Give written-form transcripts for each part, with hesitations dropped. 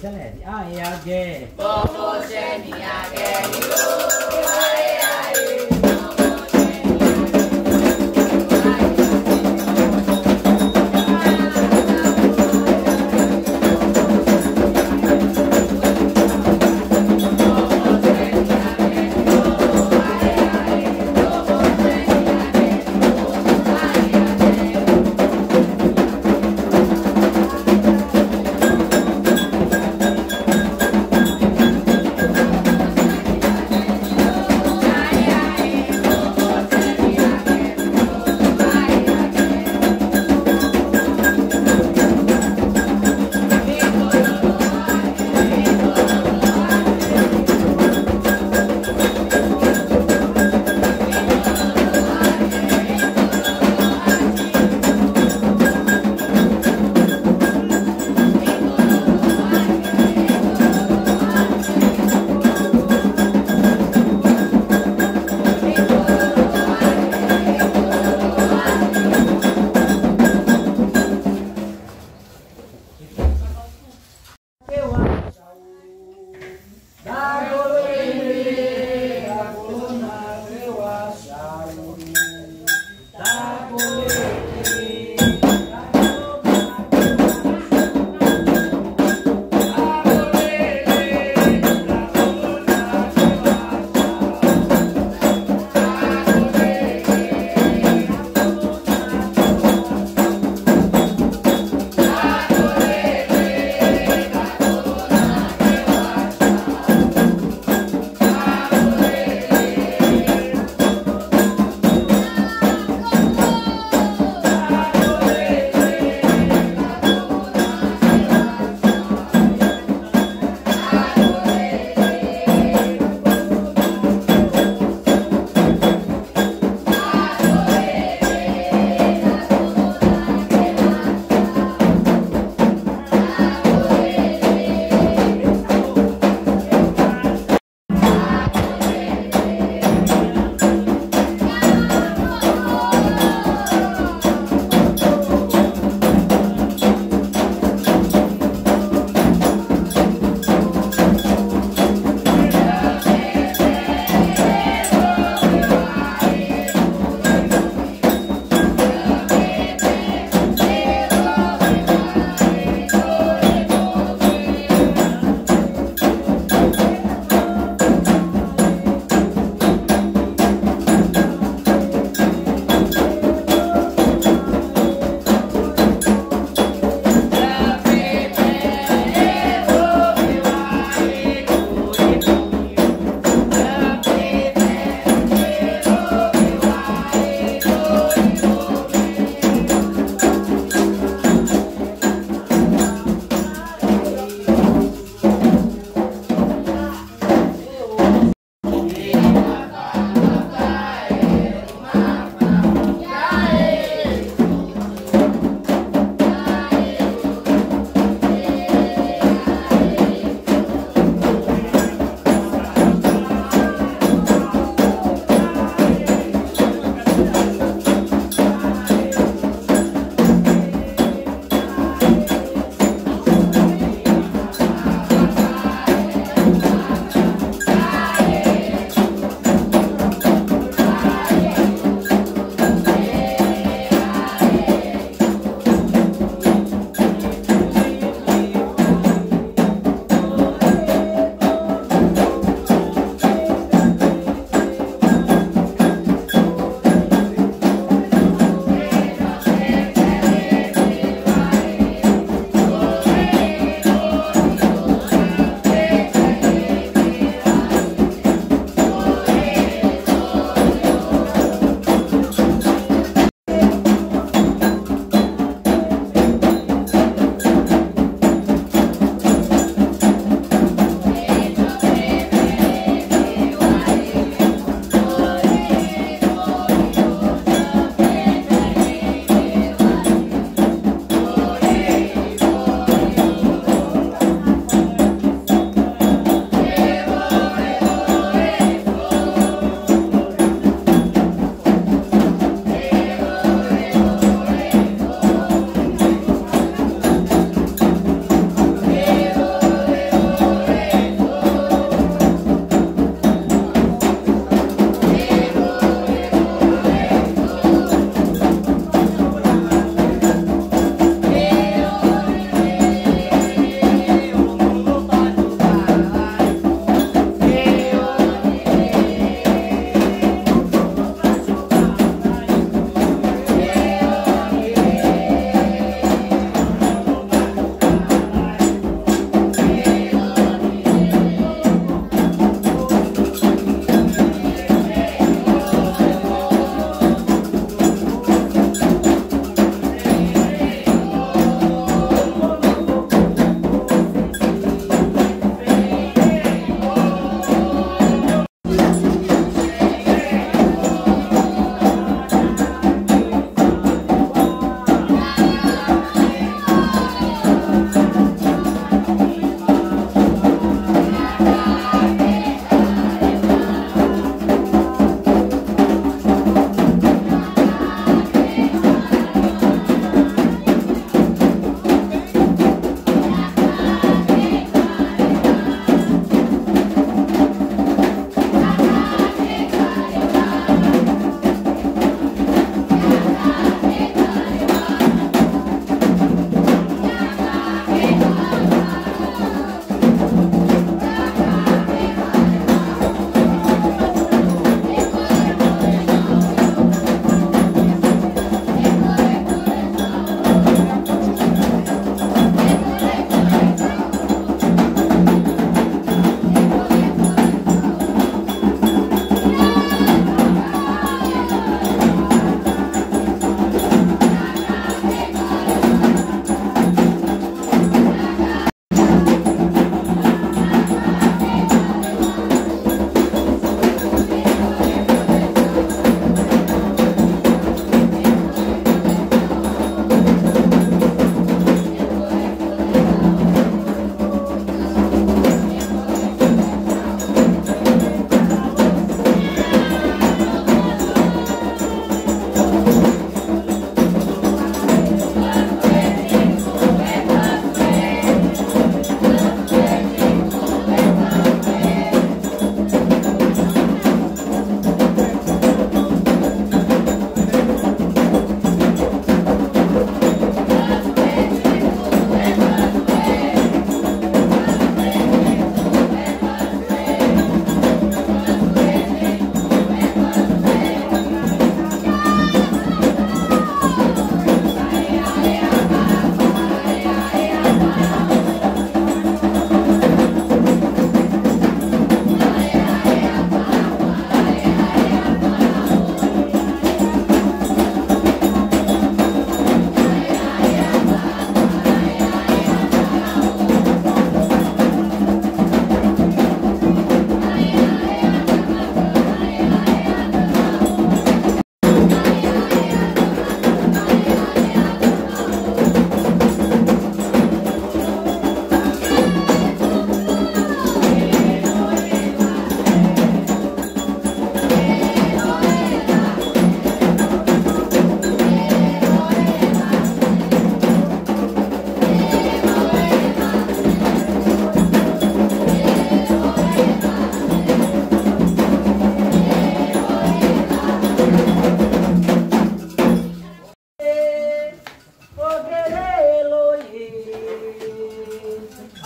ဆက်လက်ဒီအာရကဲဘောဘောရှဲနီယာကဲဒီလို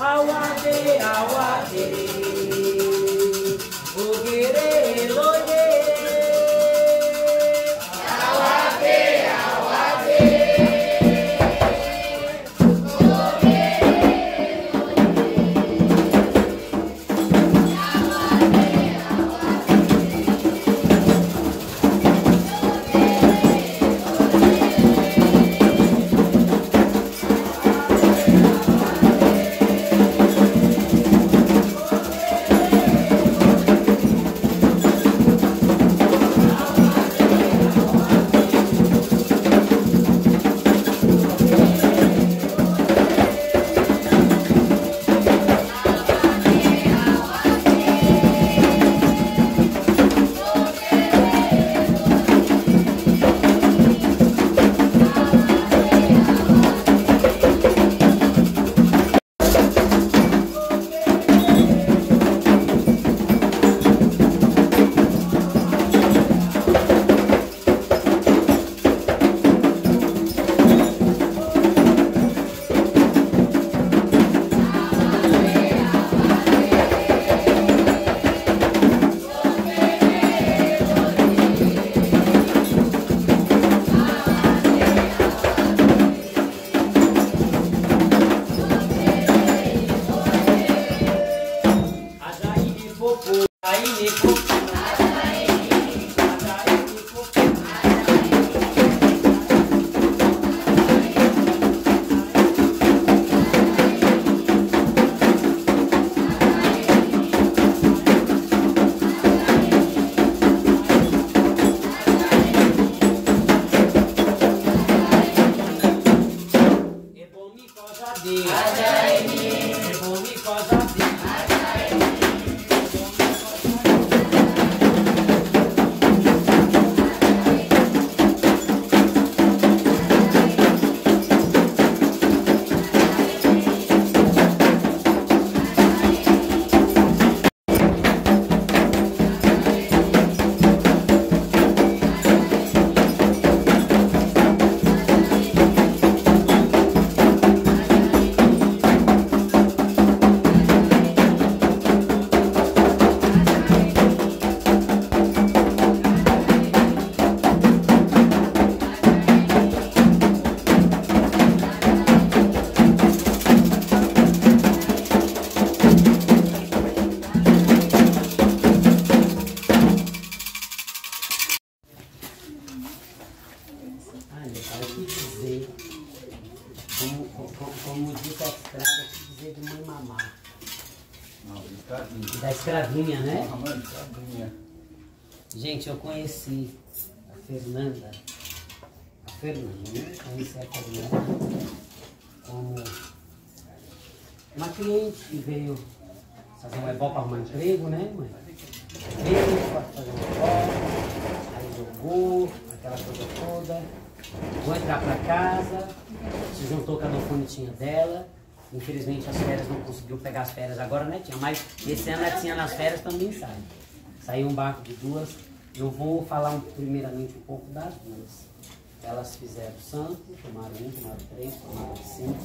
Awade, awade, ogere loye. Awade, awade, como diz a estrada, eu quis dizer de mãe mamar. Não, de escravinha. Da escravinha, né? A mãe de escravinha. Gente, eu conheci a Fernanda. A Fernanda, né? Conheci a Fernanda como uma cliente que veio fazer um ebó para arrumar emprego, né, mãe? Veio para fazer um ebó, aí jogou, aquela coisa toda. Vou entrar para casa, se juntou com a dofonetinha dela. Infelizmente as férias não conseguiu pegar as férias agora, né, tinha? Mas esse ano a Netinha nas férias também sai. Saiu um barco de duas. Eu vou falar primeiramente um pouco das duas. Elas fizeram santo, tomaram 1, tomaram 3, tomaram 5.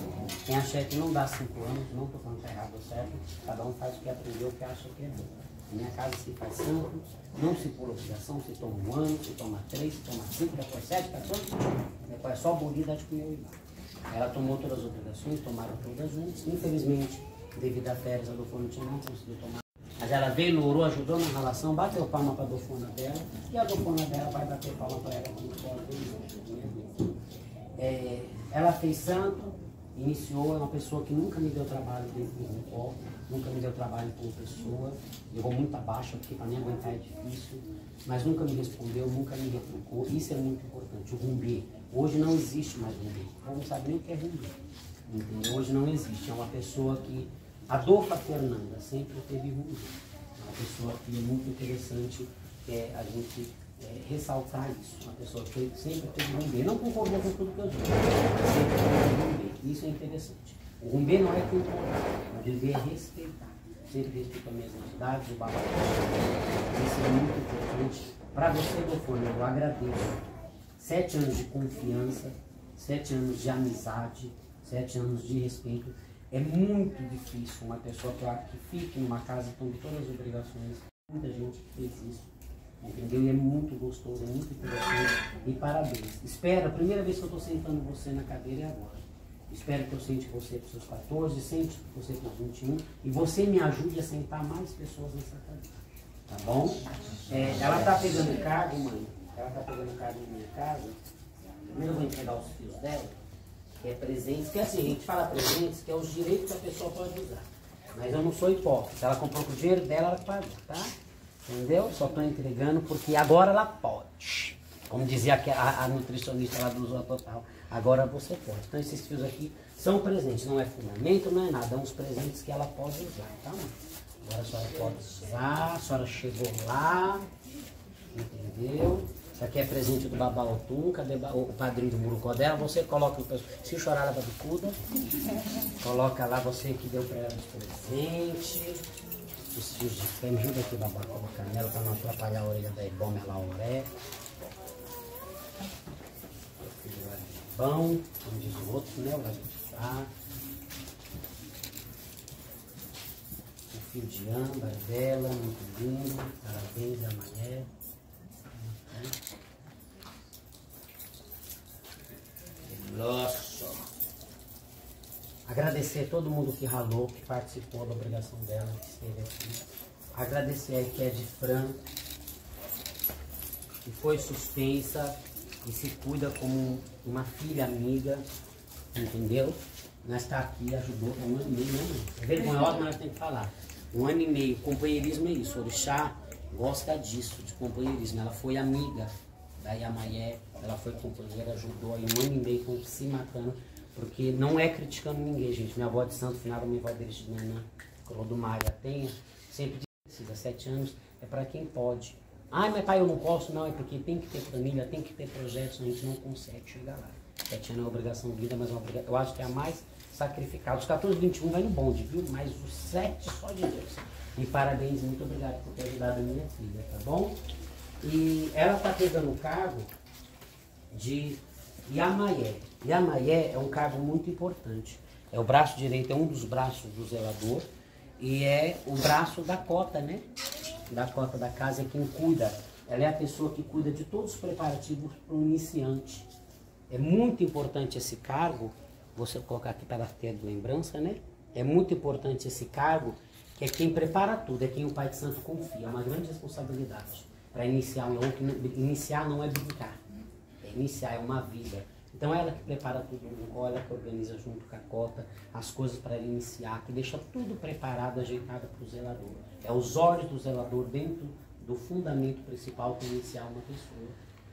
Quem acha que não dá 5 anos, não estou falando que é errado ou certo, cada um faz o que aprendeu, o que acha que é bom. Na minha casa se faz santo, não se pula obrigação, se toma 1 ano, se toma 3, se toma 5, depois 7, 14, depois é só bolida de comer o irmão. Ela tomou todas as obrigações, tomaram todas juntas. Infelizmente, devido a férias, a Dofonetinha não conseguiu tomar. Mas ela veio, lourou, ajudou na relação, bateu palma para a dofona dela, e a dofona dela vai bater palma para ela quando ela fez. Ela fez santo, iniciou, é uma pessoa que nunca me deu trabalho dentro do Rumpó, nunca me deu trabalho como pessoa, levou muito abaixo, porque para mim aguentar é difícil, mas nunca me respondeu, nunca me retrucou, isso é muito importante. O rumbê, hoje não existe mais rumbê, eu não sabe nem o que é rumbê, entendeu? Hoje não existe, é uma pessoa que, a Dofa Fernanda sempre teve rumbê, é uma pessoa que é muito interessante a gente ressaltar isso, uma pessoa que sempre teve rumbê, não concordou com tudo que eu digo, mas sempre teve rumbê, isso é interessante. O rumbê não é controlar, o dever é respeitar. Sempre respeito as minhas entidades, o babá. Isso é muito importante. Para você, Dofone, eu agradeço. 7 anos de confiança, 7 anos de amizade, 7 anos de respeito. É muito difícil uma pessoa que fique numa casa com todas as obrigações. Muita gente fez isso, entendeu? E é muito gostoso, é muito interessante. E parabéns. Espera, a primeira vez que eu estou sentando você na cadeira é agora. Espero que eu sente você para os seus 14, sente você para os 21 e você me ajude a sentar mais pessoas nessa cadeira. Tá bom? Ela está pegando cargo, mãe. Ela está pegando cargo na minha casa. Primeiro eu vou entregar os fios dela, que é presentes, que é assim, a gente fala presentes, que é os direitos que a pessoa pode usar. Mas eu não sou hipócrita. Ela comprou com o dinheiro dela, ela pagou, tá? Entendeu? Só estou entregando porque agora ela pode. Como dizia a nutricionista lá do Zoa Total. Agora você pode. Então esses fios aqui são presentes. Não é fundamento, não é nada. É uns presentes que ela pode usar, tá, mãe? Agora a senhora pode usar. A senhora chegou lá. Entendeu? Isso aqui é presente do Babaotum. Cadê o padrinho do Murucó dela? Você coloca, se chorar ela bicuda. Coloca lá você que deu para ela os presentes. Os fios de fé. Me ajuda aqui, Babá, colocar nela para não atrapalhar a orelha da Ibome, ela oré. Pão, como diz o outro, né? Vai puxar. O fio de âmbar dela, muito lindo. Parabéns, amanhã. Nossa! Agradecer a todo mundo que ralou, que participou da obrigação dela, que esteve aqui. Agradecer a Iked Fran, que foi suspensa e se cuida como uma filha amiga, entendeu? Nós está aqui, ajudou com 1 ano e meio, né? É vergonhosa, mas nós temos que falar. 1 ano e meio, companheirismo é isso. O Orixá gosta disso, de companheirismo. Ela foi amiga da Yamayé, ela foi companheira, ajudou aí 1 ano e meio, com se matando, porque não é criticando ninguém, gente. Minha avó de santo, final, minha avó de Nana, Colodumaia, tenha, sempre disse, 7 anos, é para quem pode. Ah, mas pai, eu não posso, não, é porque tem que ter família, tem que ter projetos, a gente não consegue chegar lá. 7 anos é uma obrigação de vida, mas eu acho que é a mais sacrificada. Os 14, 21 vai no bonde, viu? Mas os 7 só de Deus. E parabéns, muito obrigado por ter ajudado a minha filha, tá bom? E ela está pegando o cargo de Yamayé. Yamayé é um cargo muito importante. É o braço direito, é um dos braços do zelador e é o braço da cota, né? Da cota da casa, é quem cuida. Ela é a pessoa que cuida de todos os preparativos para o iniciante. É muito importante esse cargo, vou colocar aqui para ter de lembrança, né? É muito importante esse cargo, que é quem prepara tudo, é quem o Pai de Santo confia. É uma grande responsabilidade para iniciar um outro. Iniciar não é brincar, é iniciar, é uma vida. Então ela que prepara tudo, ela que organiza junto com a cota as coisas para ele iniciar, que deixa tudo preparado, ajeitado para o zelador. É os olhos do zelador dentro do fundamento principal para iniciar uma pessoa,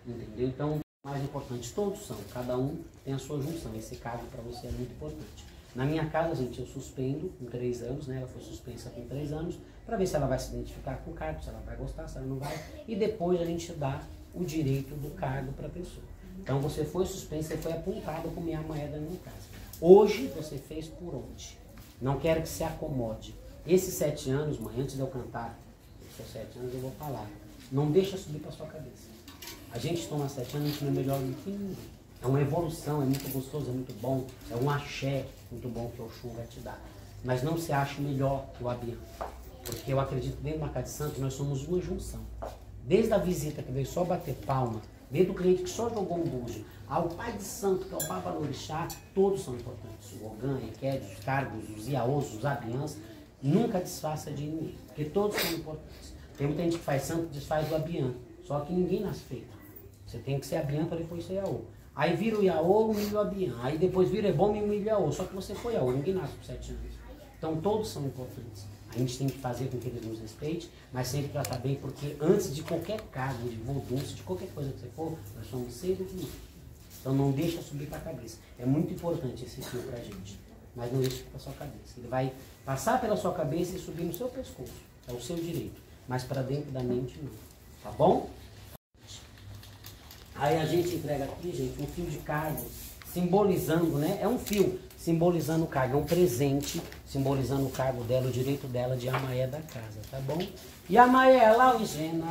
entendeu? Então, o mais importante, todos são, cada um tem a sua junção, esse cargo para você é muito importante. Na minha casa, gente, eu suspendo com 3 anos, né? Ela foi suspensa com 3 anos, para ver se ela vai se identificar com o cargo, se ela vai gostar, se ela não vai, e depois a gente dá o direito do cargo para a pessoa. Então você foi suspenso, você foi apontado como minha moeda na minha casa. Hoje você fez por onde? Não quero que se acomode. Esses 7 anos, mãe, antes de eu cantar, esses 7 anos eu vou falar. Não deixa subir para sua cabeça. A gente toma 7 anos, a gente não é melhor do que ninguém. É uma evolução, é muito gostoso, é muito bom. É um axé muito bom que o Oxum vai te dar. Mas não se ache melhor que o Abir. Porque eu acredito que dentro da Casa de Santo nós somos uma junção. Desde a visita que veio só bater palma, desde o cliente que só jogou um búzio, ao Pai de Santo, que é o Babalorixá, todos são importantes. O Ogã, o Iked, os cargos, os Iaôs, os Abiãs, nunca desfaça de ninguém, porque todos são importantes. Tem muita gente que faz santo e desfaz do Abiã, só que ninguém nasce feito. Você tem que ser Abiã para depois ser Iaô. Aí vira o Iaô, humilha o Abiã. Aí depois vira Ebom e humilha o Iaô, só que você foi Iaô, ninguém nasce por 7 anos. Então todos são importantes. A gente tem que fazer com que eles nos respeitem, mas sempre tratar bem, porque antes de qualquer cargo, de vodunce, de qualquer coisa que você for, nós somos seres humanos. Então não deixa subir para a cabeça. É muito importante esse fio para a gente, mas não deixa para a sua cabeça. Ele vai passar pela sua cabeça e subir no seu pescoço. É o seu direito. Mas para dentro da mente não. Tá bom? Aí a gente entrega aqui, gente, um fio de cargo, simbolizando, né? É um fio simbolizando o cargo, é um presente simbolizando o cargo dela, o direito dela de Amaé da casa, tá bom? E Amaé lá, Igena.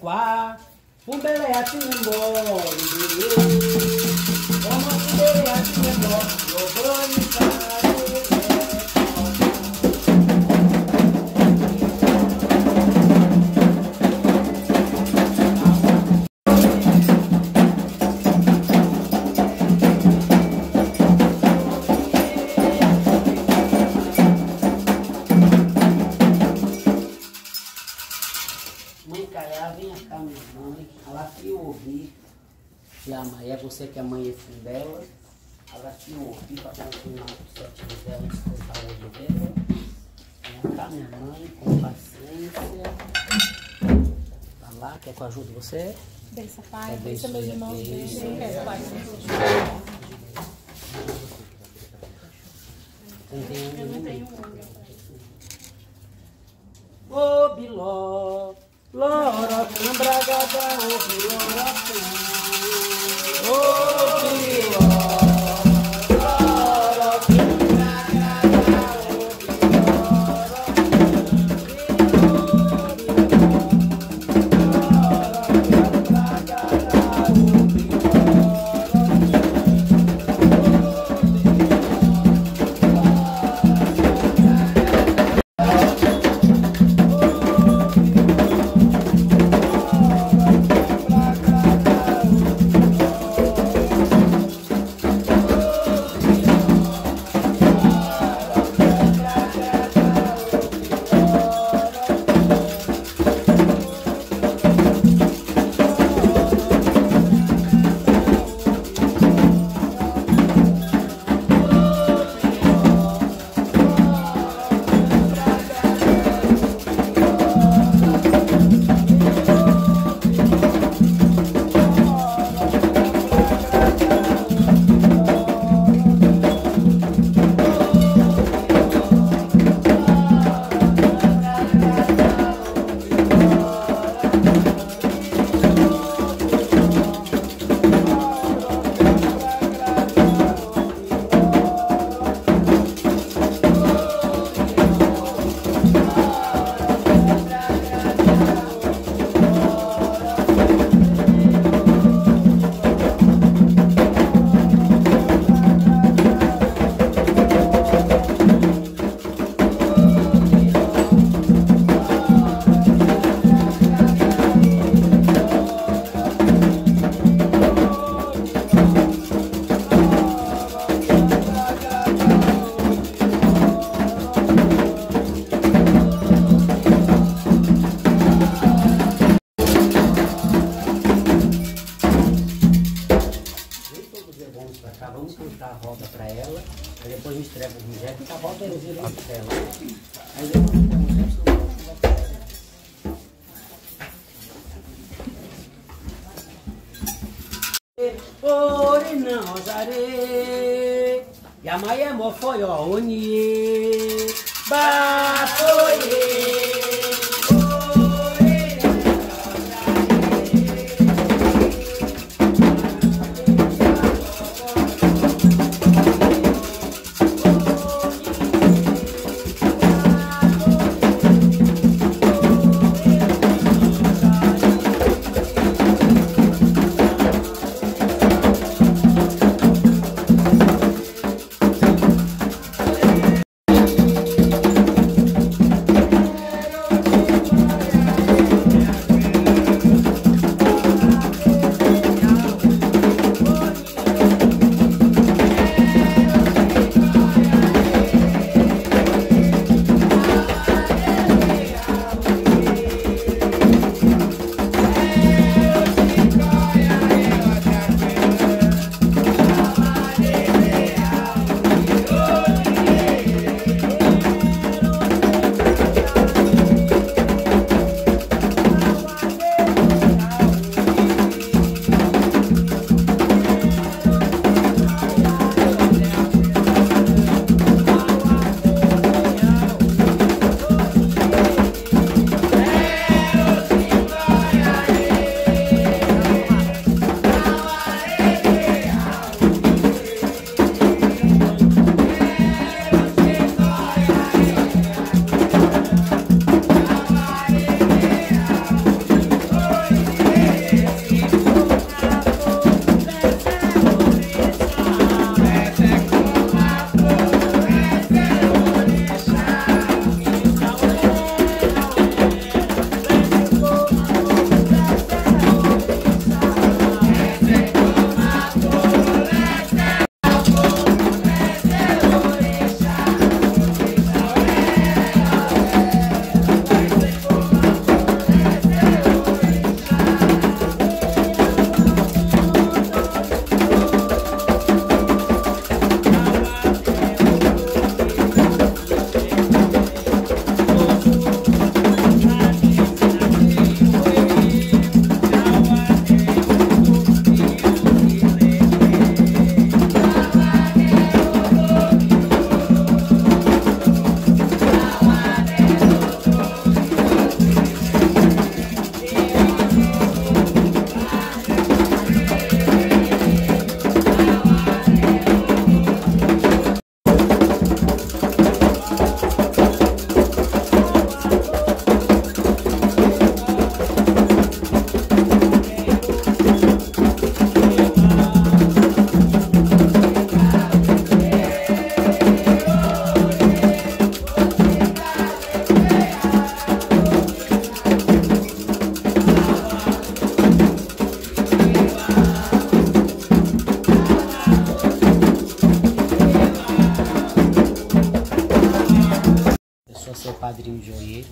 quá Pumbele a timbo Como pumbele a timbo Logroni kare Mãe Caiá, vem cá, minha mãe. Ela que ouvir. E a mãe, é você que é mãe e filho dela. Ela que ouvir para continuar os certinhos dela, descontar o olho dela. Vem cá, minha mãe, com paciência. Vai lá, quer que eu ajude você? Bença, pai. Bença, Bença, meus irmãos. bença. Bença, pai. Eu não tenho unha. Ô Biló, Lora, Cambragada, ô Biló, ô Biló, Lora, Cambragada, vamos cantar a roda para ela, aí depois a gente entrega o objeto e a roda eu viro a tela. Aí depois a gente entrega o objeto. Ore não osare, Yamaye mo foi o oni, ba foi. padrinho de Oiê.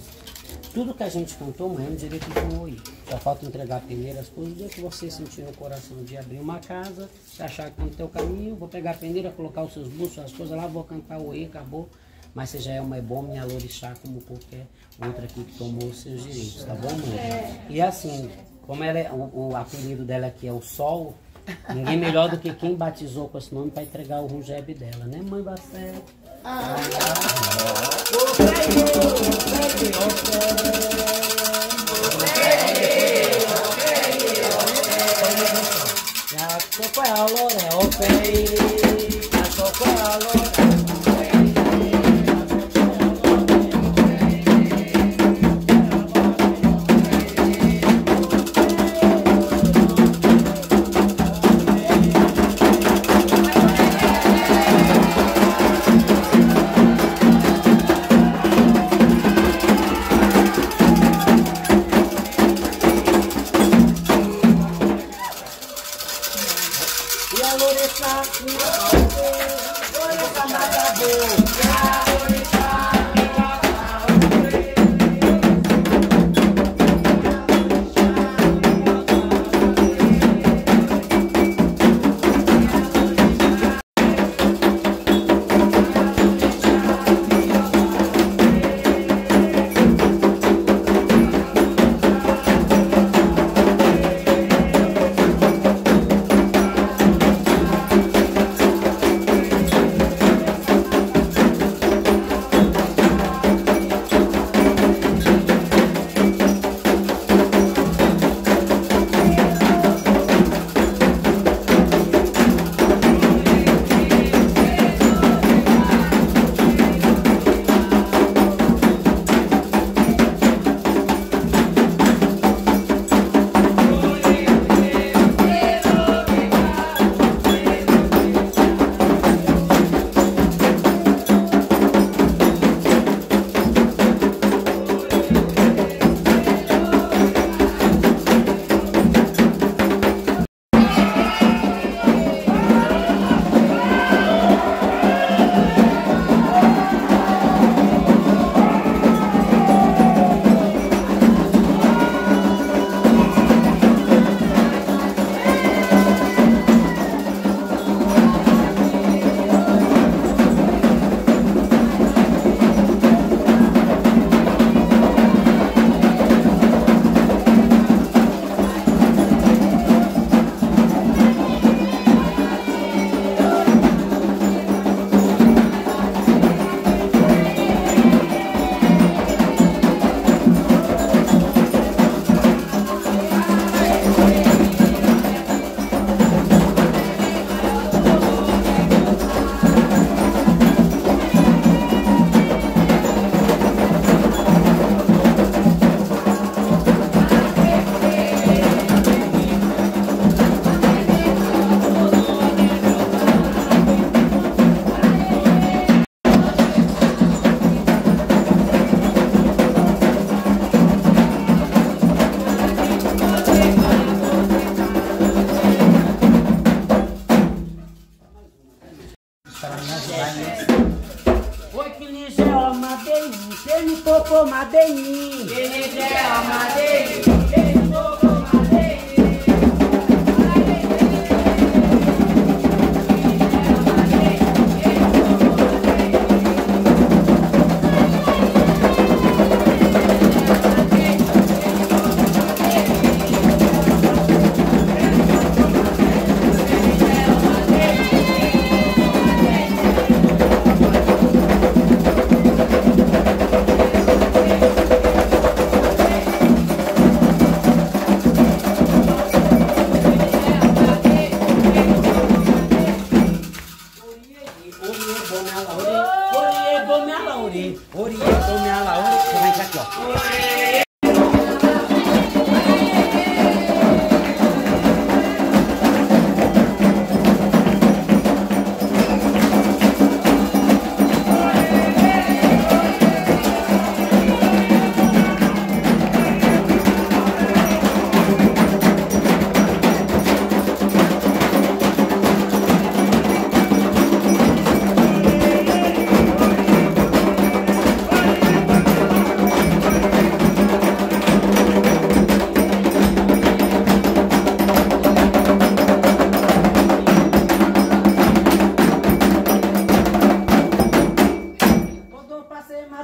Tudo que a gente cantou, mãe, é no direito de um Oiê. Só falta entregar a peneira, as coisas. O dia que você sentir no coração de abrir uma casa, se achar que tá no teu caminho, vou pegar a peneira, colocar os seus bolsos, as coisas lá, vou cantar o Oiê, acabou. Mas você já é uma bom minha lorixá, como qualquer outra aqui que tomou os seus direitos, tá bom, mãe? E assim, como ela é, o apelido dela aqui é o Sol, ninguém melhor do que quem batizou com esse nome para entregar o rungebe dela, né, mãe Bacé?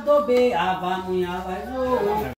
dobe, ava munha vai no.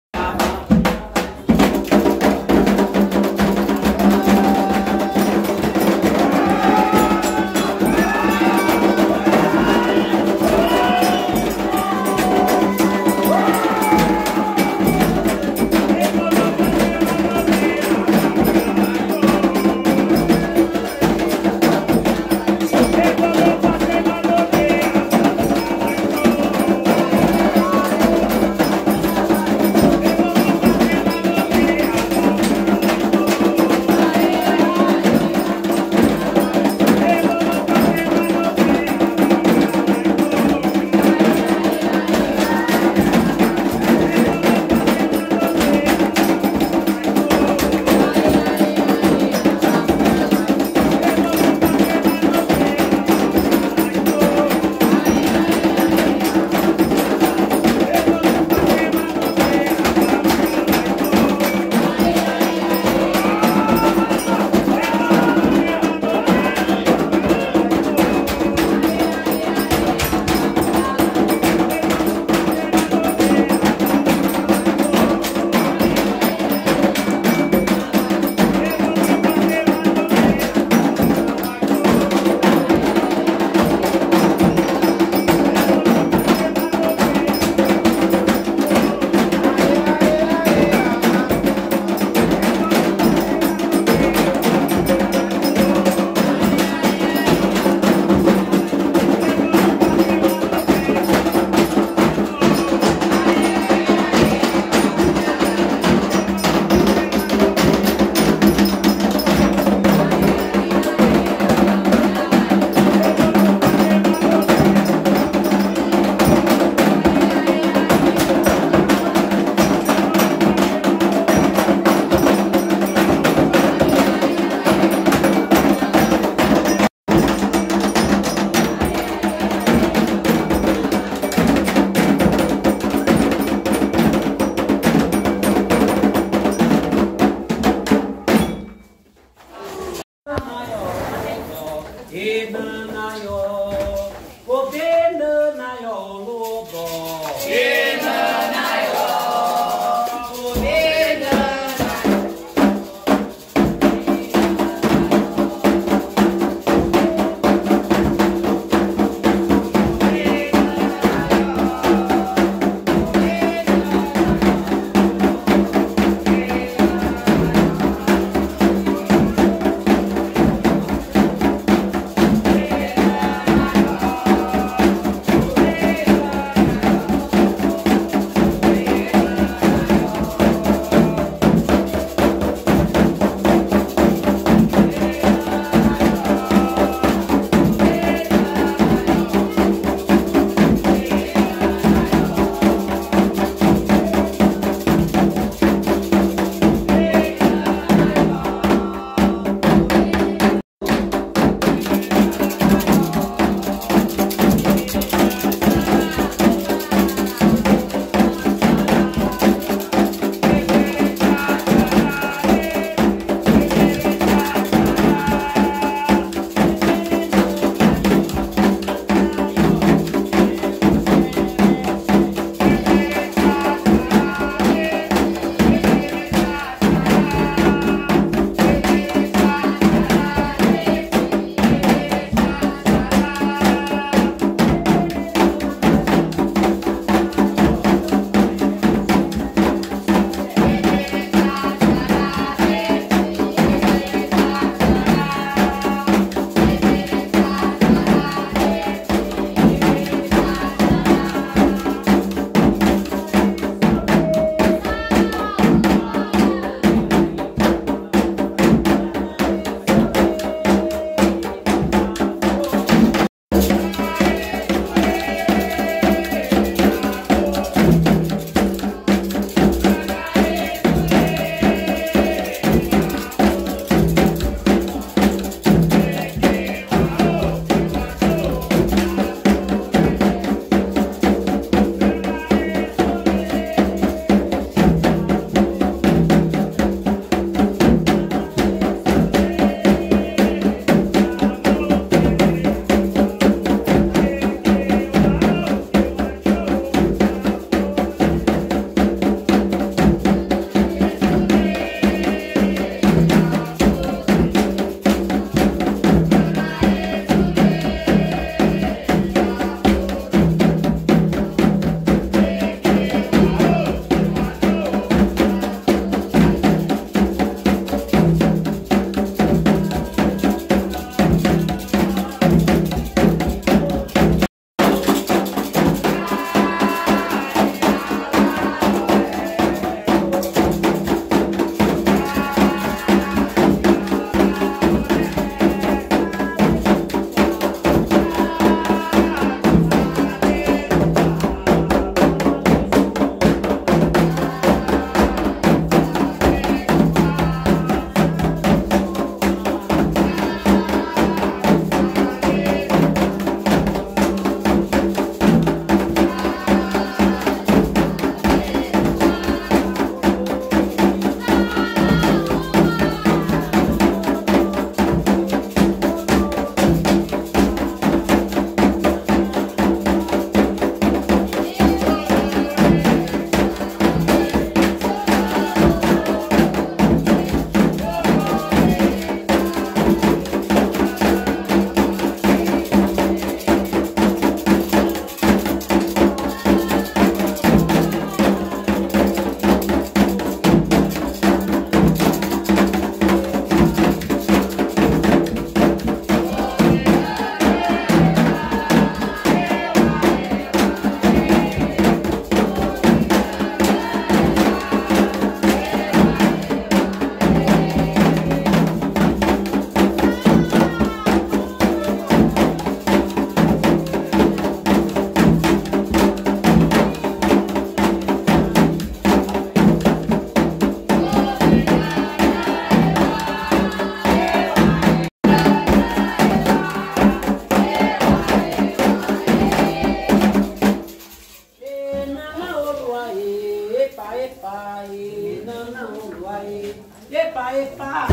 Epa, epa.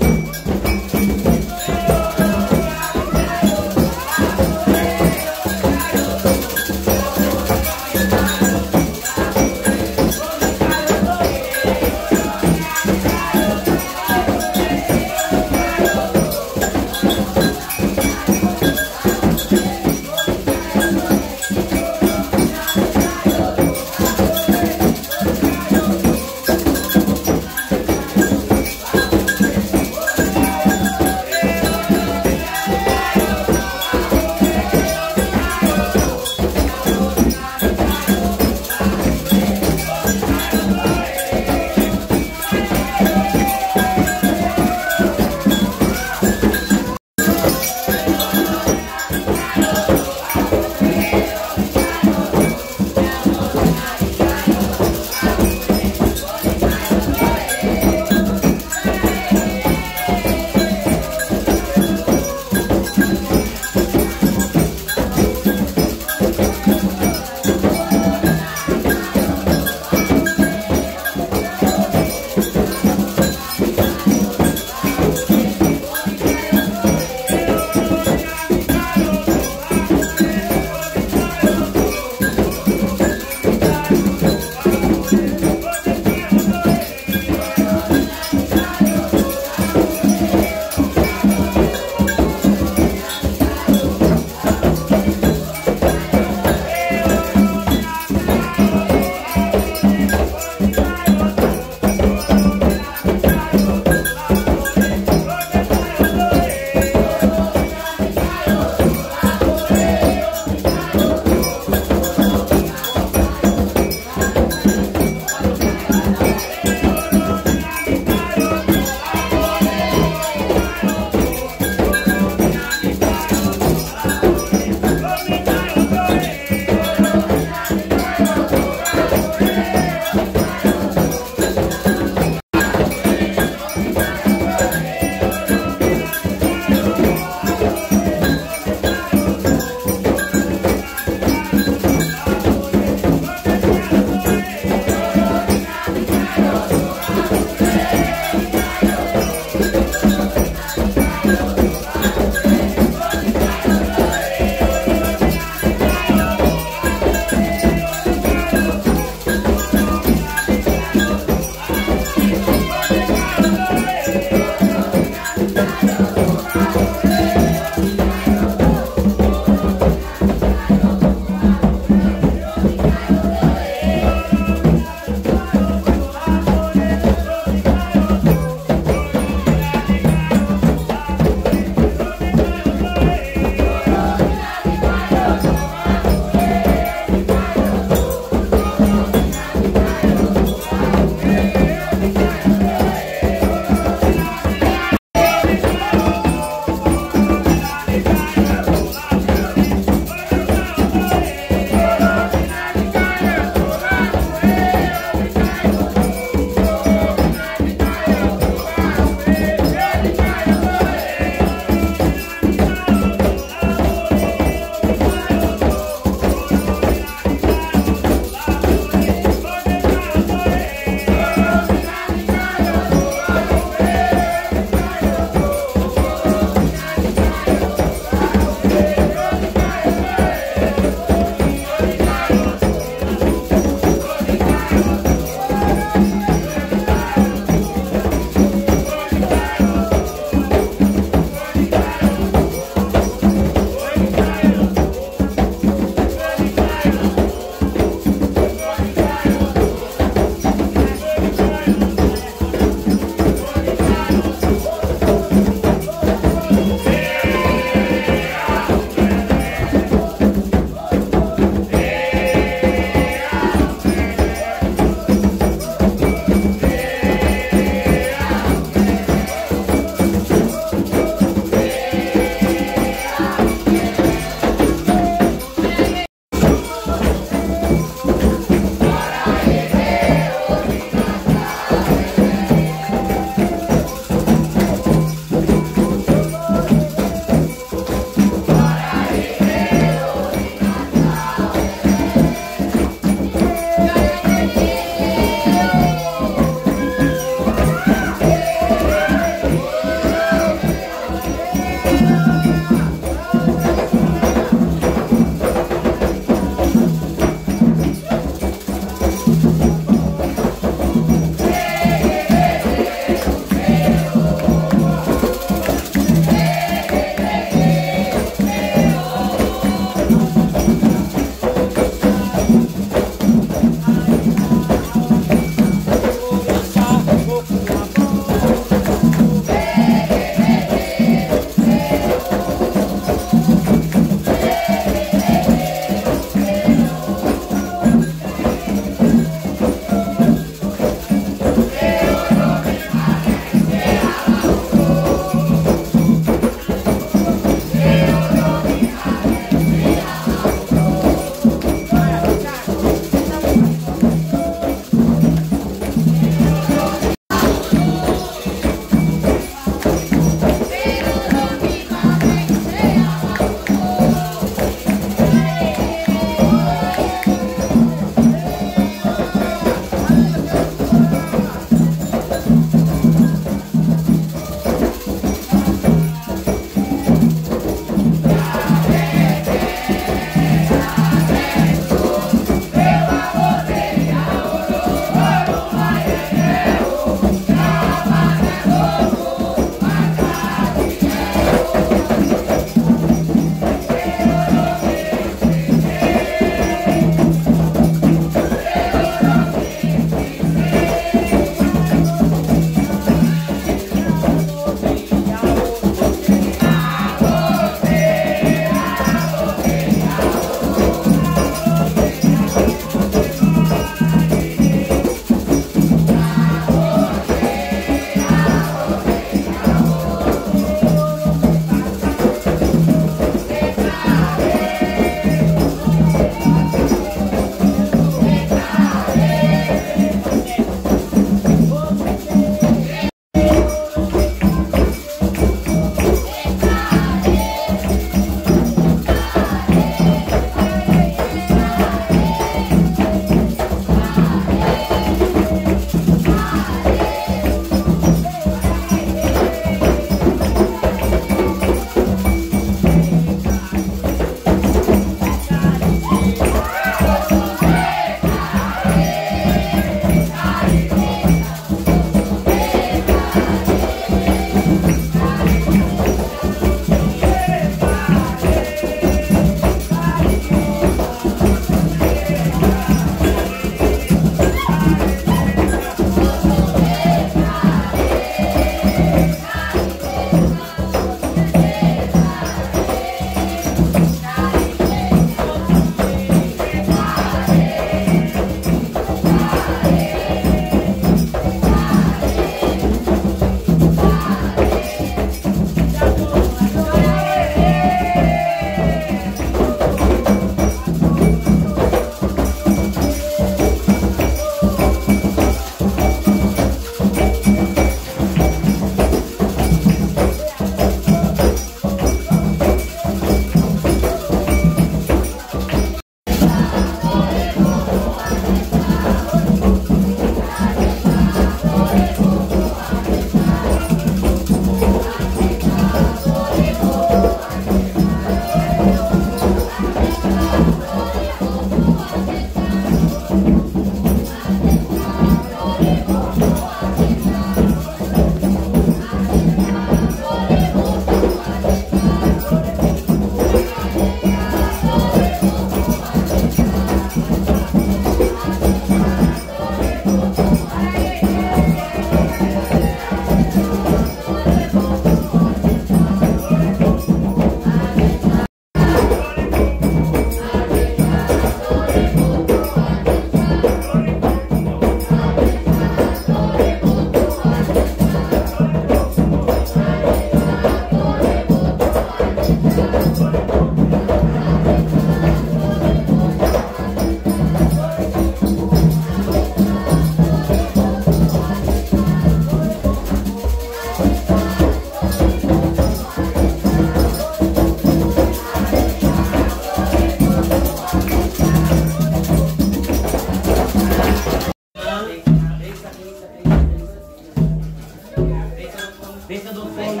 Bença do fogo.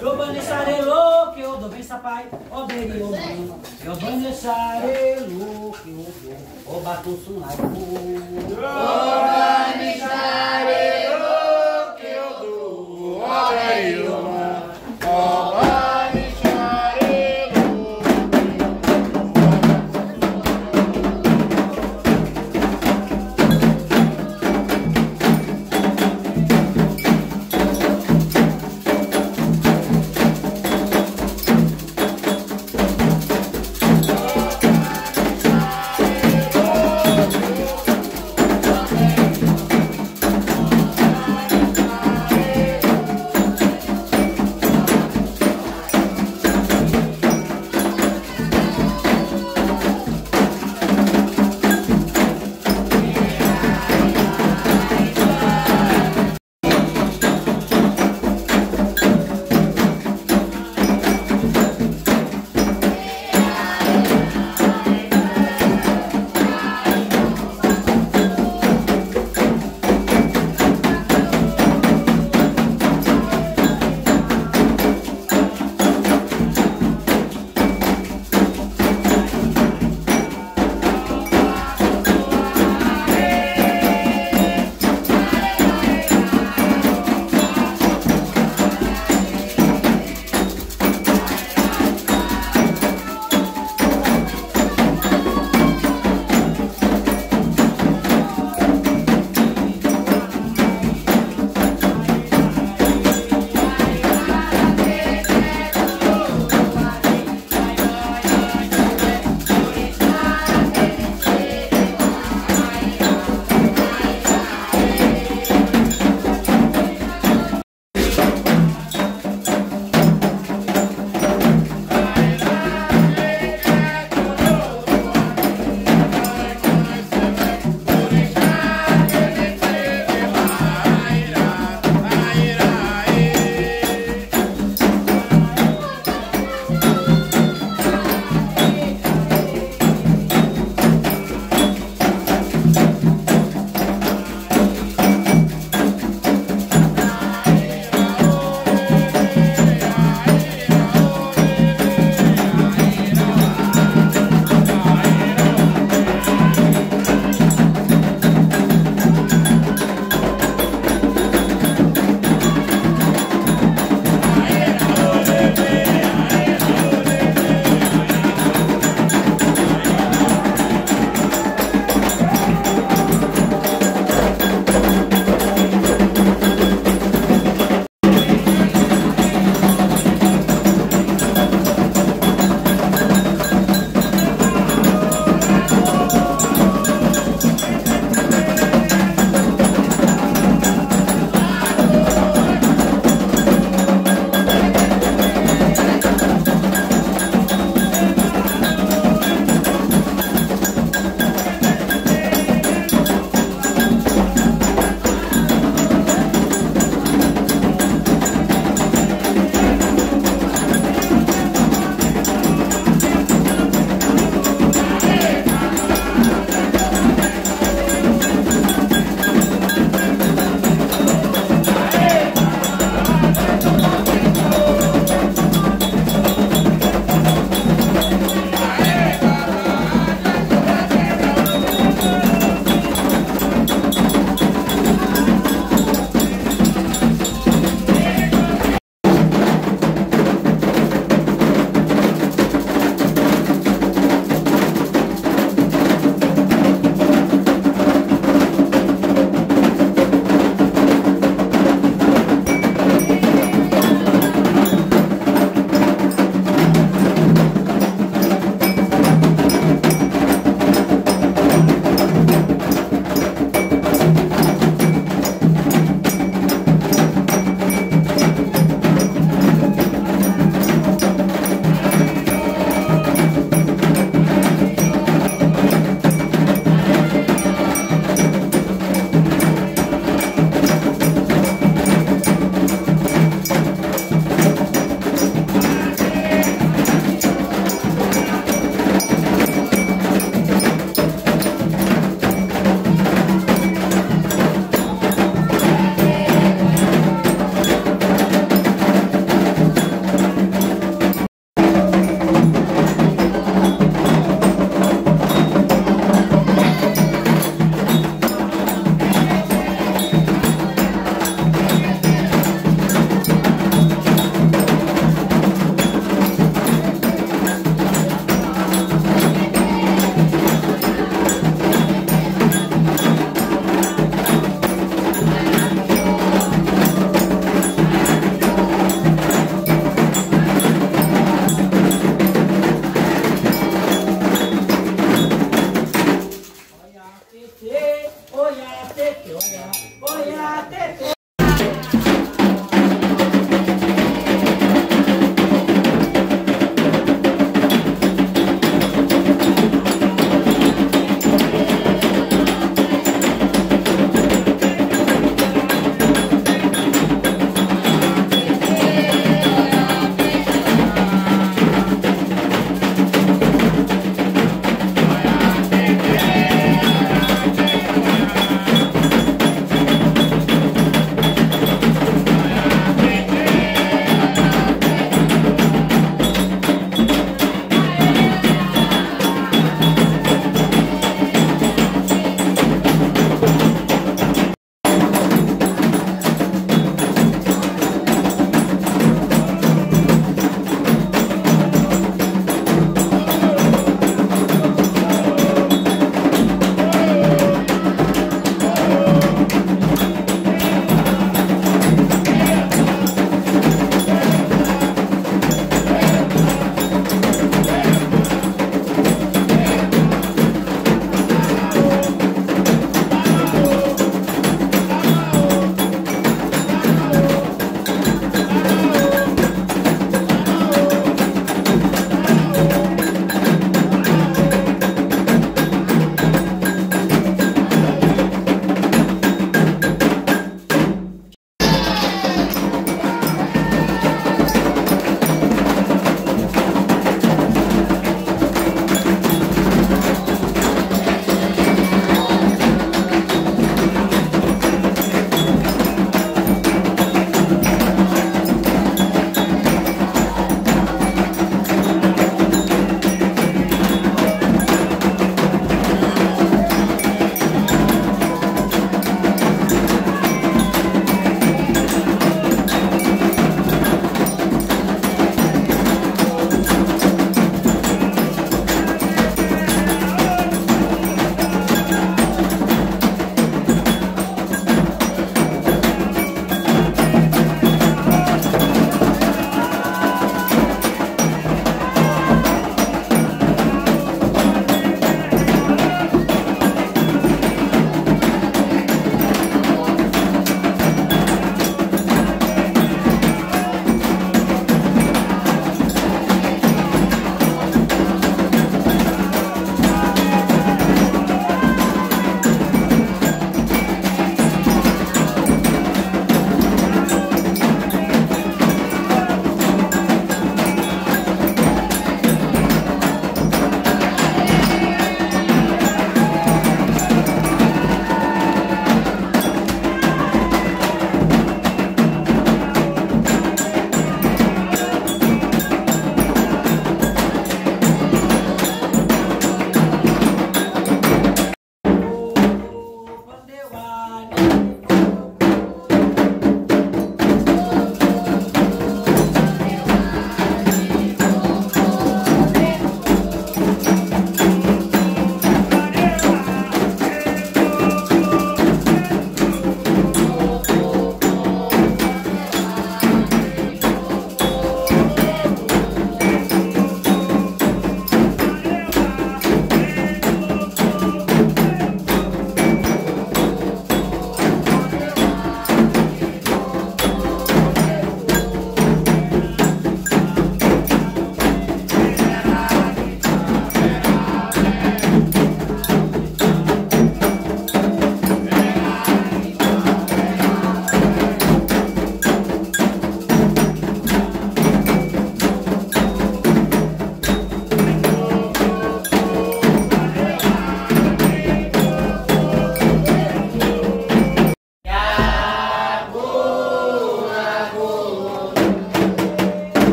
Eu banesarelo que eu dou bença pai. Ó beri o eu banesarelo que eu dou. Ó batunço lá. Banesarelo que eu dou. Ó beri o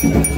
Obrigado.